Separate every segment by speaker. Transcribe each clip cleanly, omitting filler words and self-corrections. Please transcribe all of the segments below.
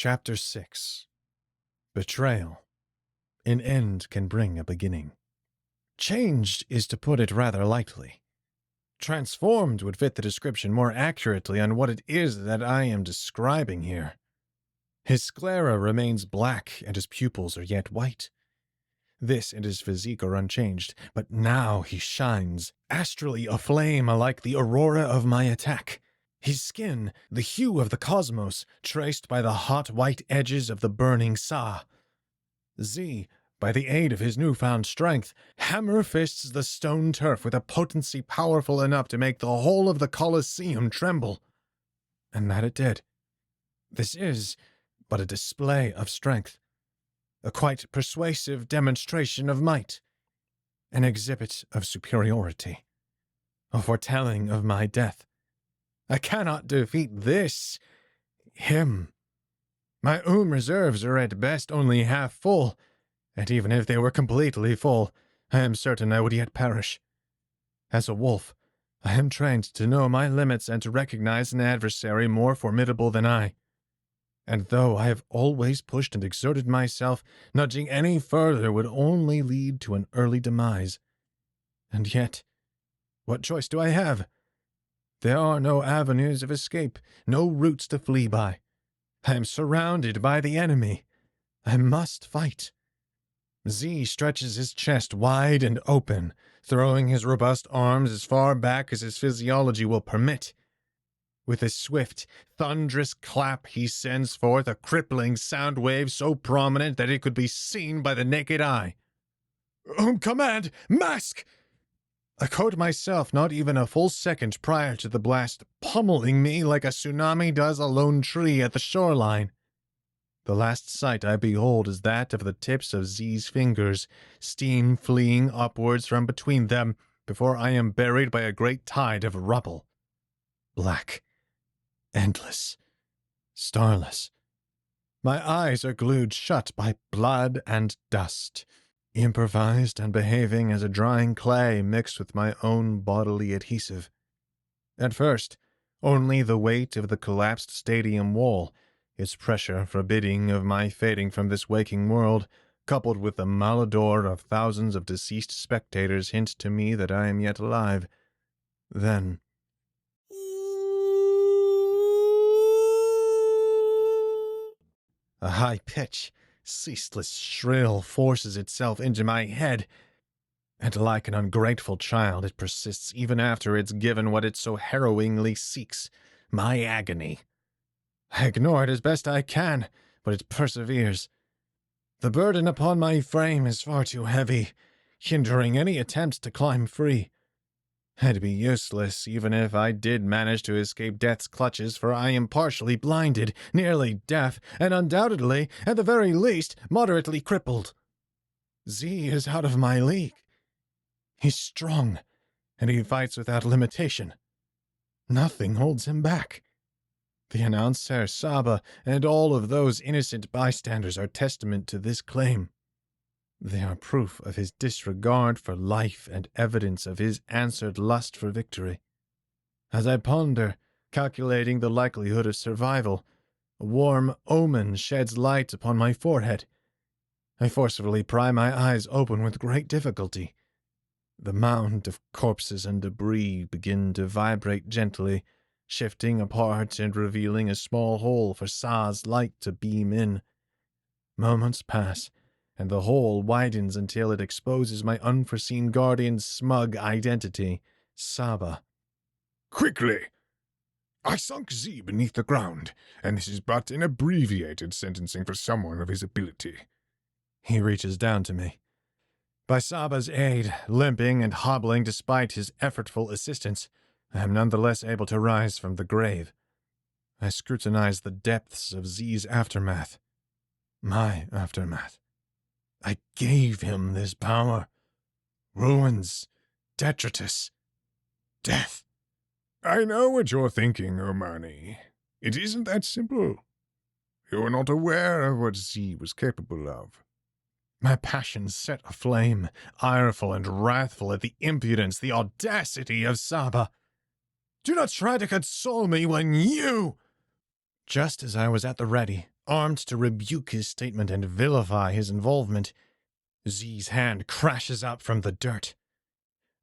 Speaker 1: Chapter 6. Betrayal. An end can bring a beginning. Changed is to put it rather lightly. Transformed would fit the description more accurately on what it is that I am describing here. His sclera remains black and his pupils are yet white. This and his physique are unchanged, but now he shines, astrally aflame like the aurora of my attack. His skin, the hue of the cosmos, traced by the hot white edges of the burning Sa. Z, by the aid of his newfound strength, hammer fists the stone turf with a potency powerful enough to make the whole of the Colosseum tremble. And that it did. This is but a display of strength, a quite persuasive demonstration of might, an exhibit of superiority, a foretelling of my death. I cannot defeat him. My reserves are at best only half full, and even if they were completely full, I am certain I would yet perish. As a wolf, I am trained to know my limits and to recognize an adversary more formidable than I. And though I have always pushed and exerted myself, nudging any further would only lead to an early demise. And yet, what choice do I have? There are no avenues of escape, no routes to flee by. I am surrounded by the enemy. I must fight. Z stretches his chest wide and open, throwing his robust arms as far back as his physiology will permit. With a swift, thunderous clap, he sends forth a crippling sound wave so prominent that it could be seen by the naked eye. Command! Mask! I caught myself not even a full second prior to the blast, pummeling me like a tsunami does a lone tree at the shoreline. The last sight I behold is that of the tips of Z's fingers, steam fleeing upwards from between them, before I am buried by a great tide of rubble. Black, endless, starless. My eyes are glued shut by blood and dust, improvised and behaving as a drying clay mixed with my own bodily adhesive. At first, only the weight of the collapsed stadium wall, its pressure forbidding of my fading from this waking world, coupled with the malodor of thousands of deceased spectators, hint to me that I am yet alive. Then, a high pitch, ceaseless shrill forces itself into my head, and like an ungrateful child it persists even after it's given what it so harrowingly seeks, my agony. I ignore it as best I can, but it perseveres. The burden upon my frame is far too heavy, hindering any attempt to climb free. I'd be useless even if I did manage to escape death's clutches, for I am partially blinded, nearly deaf, and undoubtedly, at the very least, moderately crippled. Z is out of my league. He's strong, and he fights without limitation. Nothing holds him back. The announcer, Saba, and all of those innocent bystanders are testament to this claim. They are proof of his disregard for life and evidence of his answered lust for victory. As I ponder, calculating the likelihood of survival, a warm omen sheds light upon my forehead. I forcefully pry my eyes open with great difficulty. The mound of corpses and debris begin to vibrate gently, shifting apart and revealing a small hole for Sa's light to beam in. Moments pass, and the hole widens until it exposes my unforeseen guardian's smug identity, Saba.
Speaker 2: Quickly! I sunk Z beneath the ground, and this is but an abbreviated sentencing for someone of his ability.
Speaker 1: He reaches down to me. By Saba's aid, limping and hobbling despite his effortful assistance, I am nonetheless able to rise from the grave. I scrutinize the depths of Z's aftermath. My aftermath. I gave him this power. Ruins, detritus, death.
Speaker 2: I know what you're thinking, Omani. It isn't that simple. You're not aware of what Z was capable of.
Speaker 1: My passions set aflame, ireful and wrathful at the impudence, the audacity of Saba. Do not try to console me when you... Just as I was at the ready, Armed to rebuke his statement and vilify his involvement, Z's hand crashes out from the dirt.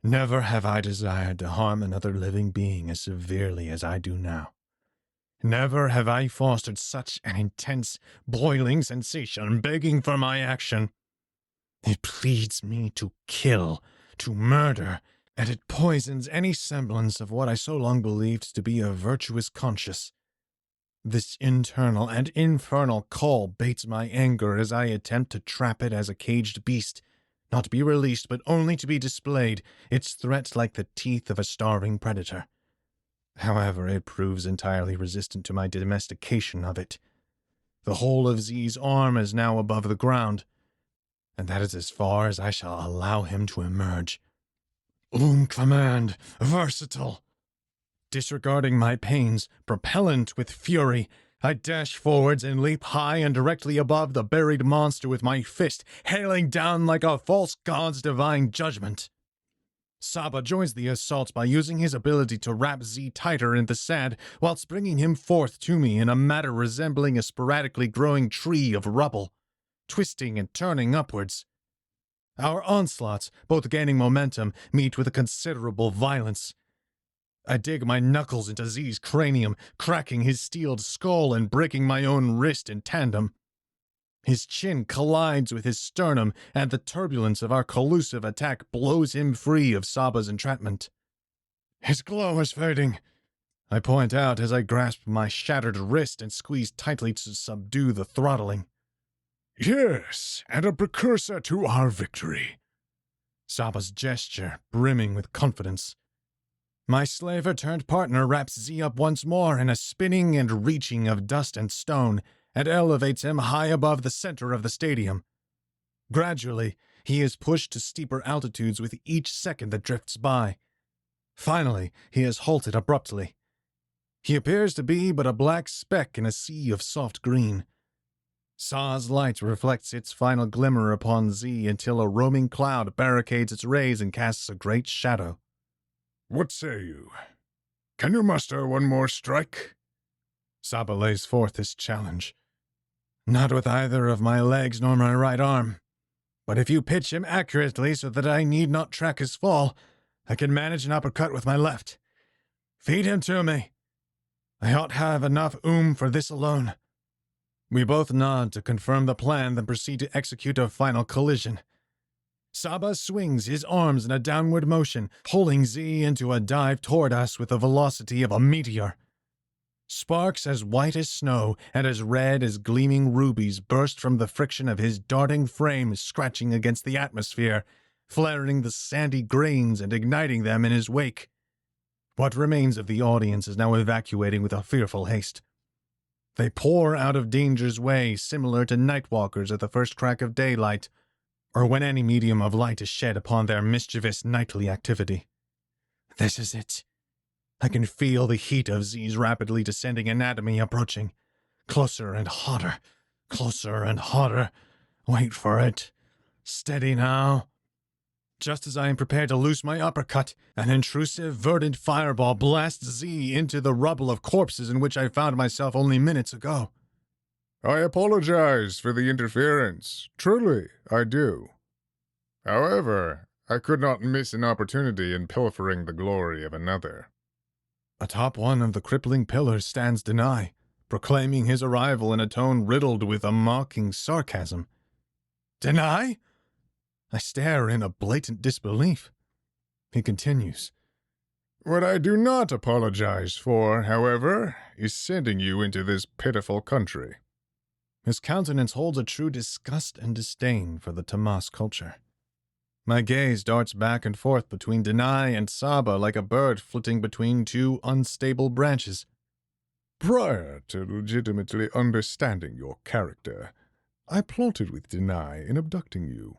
Speaker 1: Never have I desired to harm another living being as severely as I do now. Never have I fostered such an intense, boiling sensation begging for my action. It pleads me to kill, to murder, and it poisons any semblance of what I so long believed to be a virtuous conscience. This internal and infernal call baits my anger as I attempt to trap it as a caged beast, not to be released but only to be displayed, its threats like the teeth of a starving predator. However, it proves entirely resistant to my domestication of it. The whole of Z's arm is now above the ground, and that is as far as I shall allow him to emerge. Command, versatile. Disregarding my pains, propellant with fury, I dash forwards and leap high and directly above the buried monster with my fist, hailing down like a false god's divine judgment. Saba joins the assault by using his ability to wrap Z tighter in the sand whilst bringing him forth to me in a manner resembling a sporadically growing tree of rubble, twisting and turning upwards. Our onslaughts, both gaining momentum, meet with a considerable violence. I dig my knuckles into Z's cranium, cracking his steeled skull and breaking my own wrist in tandem. His chin collides with his sternum, and the turbulence of our collusive attack blows him free of Saba's entrapment. His glow is fading, I point out as I grasp my shattered wrist and squeeze tightly to subdue the throttling.
Speaker 2: Yes, and a precursor to our victory.
Speaker 1: Saba's gesture, brimming with confidence. My slaver-turned-partner wraps Z up once more in a spinning and reaching of dust and stone, and elevates him high above the center of the stadium. Gradually, he is pushed to steeper altitudes with each second that drifts by. Finally, he is halted abruptly. He appears to be but a black speck in a sea of soft green. Sa's light reflects its final glimmer upon Z until a roaming cloud barricades its rays and casts a great shadow.
Speaker 2: What say you? Can you muster one more strike?
Speaker 1: Saba lays forth his challenge. Not with either of my legs nor my right arm. But if you pitch him accurately so that I need not track his fall, I can manage an uppercut with my left. Feed him to me. I ought to have enough for this alone. We both nod to confirm the plan, then proceed to execute a final collision. Saba swings his arms in a downward motion, pulling Z into a dive toward us with the velocity of a meteor. Sparks as white as snow and as red as gleaming rubies burst from the friction of his darting frame scratching against the atmosphere, flaring the sandy grains and igniting them in his wake. What remains of the audience is now evacuating with a fearful haste. They pour out of danger's way, similar to nightwalkers at the first crack of daylight, or when any medium of light is shed upon their mischievous nightly activity. This is it. I can feel the heat of Z's rapidly descending anatomy approaching. Closer and hotter. Closer and hotter. Wait for it. Steady now. Just as I am prepared to loose my uppercut, an intrusive, verdant fireball blasts Z into the rubble of corpses in which I found myself only minutes ago.
Speaker 2: I apologize for the interference. Truly, I do. However, I could not miss an opportunity in pilfering the glory of another.
Speaker 1: Atop one of the crippling pillars stands Deny, proclaiming his arrival in a tone riddled with a mocking sarcasm. Deny? I stare in a blatant disbelief. He continues.
Speaker 2: What I do not apologize for, however, is sending you into this pitiful country.
Speaker 1: His countenance holds a true disgust and disdain for the Tamas culture. My gaze darts back and forth between Deny and Saba like a bird flitting between two unstable branches.
Speaker 2: Prior to legitimately understanding your character, I plotted with Deny in abducting you.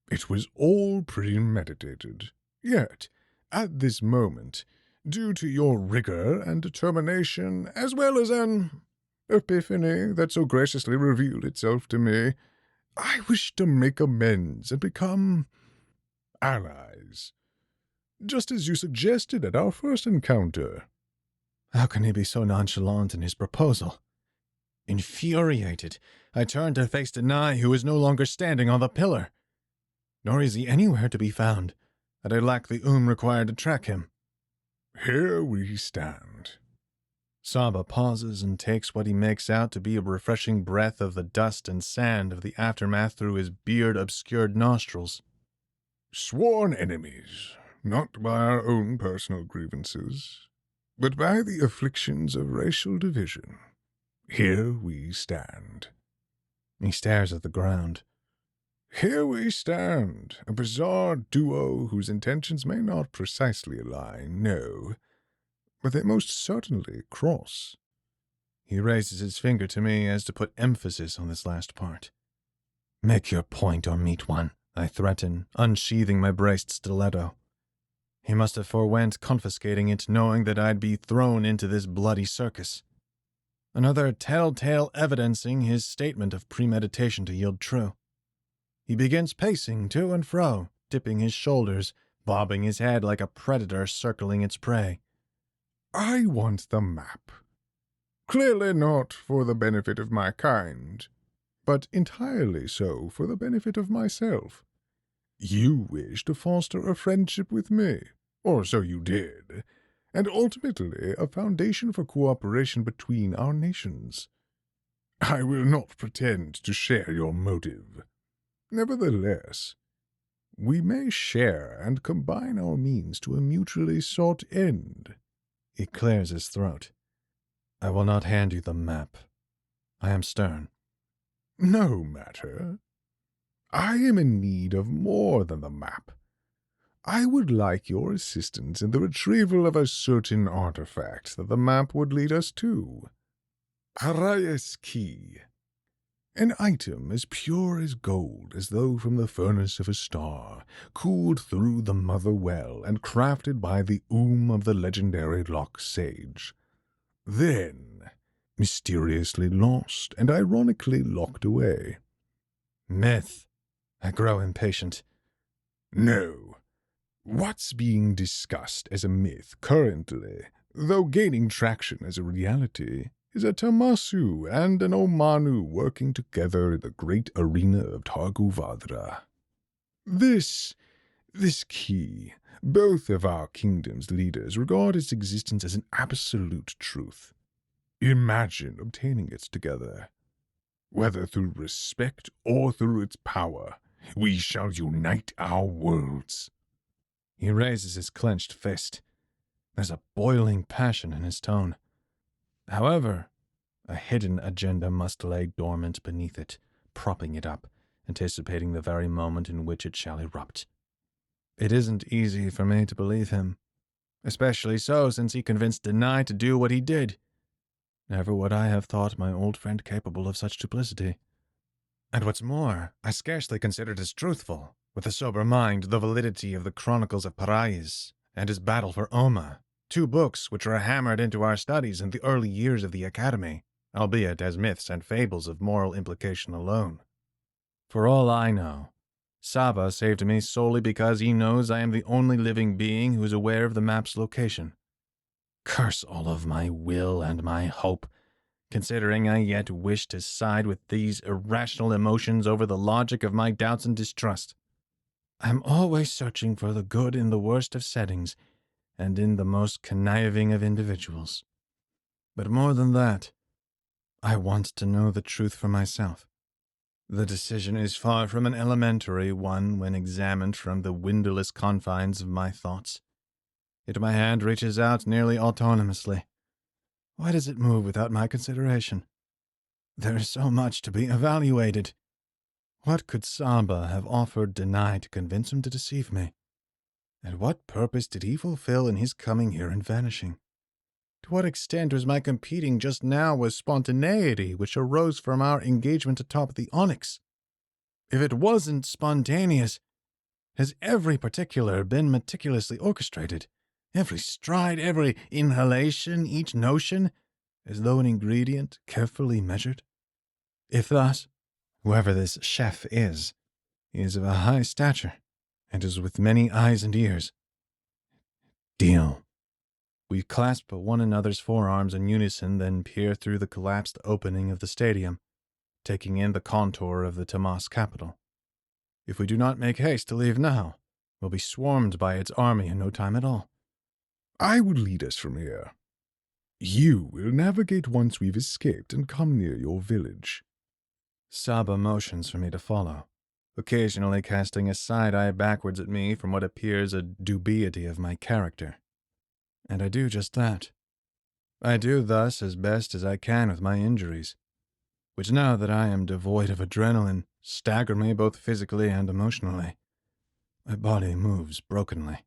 Speaker 2: It was all premeditated. Yet, at this moment, due to your rigor and determination, as well as an epiphany that so graciously revealed itself to me, I wish to make amends and become allies, just as you suggested at our first encounter.
Speaker 1: How can he be so nonchalant in his proposal? Infuriated, I turned to face Denai, who was no longer standing on the pillar. Nor is he anywhere to be found, and I lack the required to track him.
Speaker 2: Here we stand.
Speaker 1: Saba pauses and takes what he makes out to be a refreshing breath of the dust and sand of the aftermath through his beard-obscured nostrils.
Speaker 2: Sworn enemies, not by our own personal grievances, but by the afflictions of racial division. Here we stand.
Speaker 1: He stares at the ground.
Speaker 2: Here we stand, a bizarre duo whose intentions may not precisely align, no, but they most certainly cross.
Speaker 1: He raises his finger to me as to put emphasis on this last part. Make your point or meet one, I threaten, unsheathing my braced stiletto. He must have forewent confiscating it, knowing that I'd be thrown into this bloody circus. Another telltale evidencing his statement of premeditation to yield true. He begins pacing to and fro, dipping his shoulders, bobbing his head like a predator circling its prey.
Speaker 2: I want the map. Clearly not for the benefit of my kind, but entirely so for the benefit of myself. You wish to foster a friendship with me, or so you did, and ultimately a foundation for cooperation between our nations. I will not pretend to share your motive. Nevertheless, we may share and combine our means to a mutually sought end.
Speaker 1: He clears his throat. I will not hand you the map. I am stern.
Speaker 2: No matter. I am in need of more than the map. I would like your assistance in the retrieval of a certain artifact that the map would lead us to. Arllai's key. An item as pure as gold, as though from the furnace of a star, cooled through the mother well, and crafted by the of the legendary Loch Sage. Then, mysteriously lost and ironically locked away.
Speaker 1: Myth. I grow impatient.
Speaker 2: No. What's being discussed as a myth currently, though gaining traction as a reality, is a Tamasu and an Omanu working together in the great arena of Targu Vadra. This key, both of our kingdom's leaders regard its existence as an absolute truth. Imagine obtaining it together. Whether through respect or through its power, we shall unite our worlds.
Speaker 1: He raises his clenched fist. There's a boiling passion in his tone. However, a hidden agenda must lay dormant beneath it, propping it up, anticipating the very moment in which it shall erupt. It isn't easy for me to believe him, especially so since he convinced Denai to do what he did. Never would I have thought my old friend capable of such duplicity. And what's more, I scarcely considered as truthful, with a sober mind, the validity of the Chronicles of Parais and his battle for Oma, 2 books which were hammered into our studies in the early years of the Academy, albeit as myths and fables of moral implication alone. For all I know, Saba saved me solely because he knows I am the only living being who is aware of the map's location. Curse all of my will and my hope, considering I yet wish to side with these irrational emotions over the logic of my doubts and distrust. I am always searching for the good in the worst of settings and in the most conniving of individuals. But more than that, I want to know the truth for myself. The decision is far from an elementary one when examined from the windowless confines of my thoughts. Yet my hand reaches out nearly autonomously. Why does it move without my consideration? There is so much to be evaluated. What could Saba have offered Denai to convince him to deceive me? And what purpose did he fulfill in his coming here and vanishing? To what extent was my competing just now with spontaneity which arose from our engagement atop the onyx? If it wasn't spontaneous, has every particular been meticulously orchestrated? Every stride, every inhalation, each notion, as though an ingredient carefully measured? If thus, whoever this chef is, he is of a high stature, and is with many eyes and ears. Deal. We clasp one another's forearms in unison, then peer through the collapsed opening of the stadium, taking in the contour of the Tamas capital. If we do not make haste to leave now, we'll be swarmed by its army in no time at all.
Speaker 2: I will lead us from here. You will navigate once we've escaped and come near your village.
Speaker 1: Saba motions for me to follow, occasionally casting a side-eye backwards at me from what appears a dubiety of my character. And I do just that. I do thus as best as I can with my injuries, which now that I am devoid of adrenaline, stagger me both physically and emotionally. My body moves brokenly.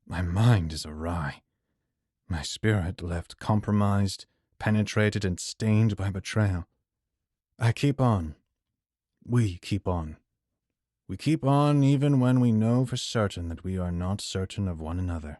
Speaker 1: My mind is awry. My spirit left compromised, penetrated, and stained by betrayal. I keep on. We keep on. We keep on even when we know for certain that we are not certain of one another.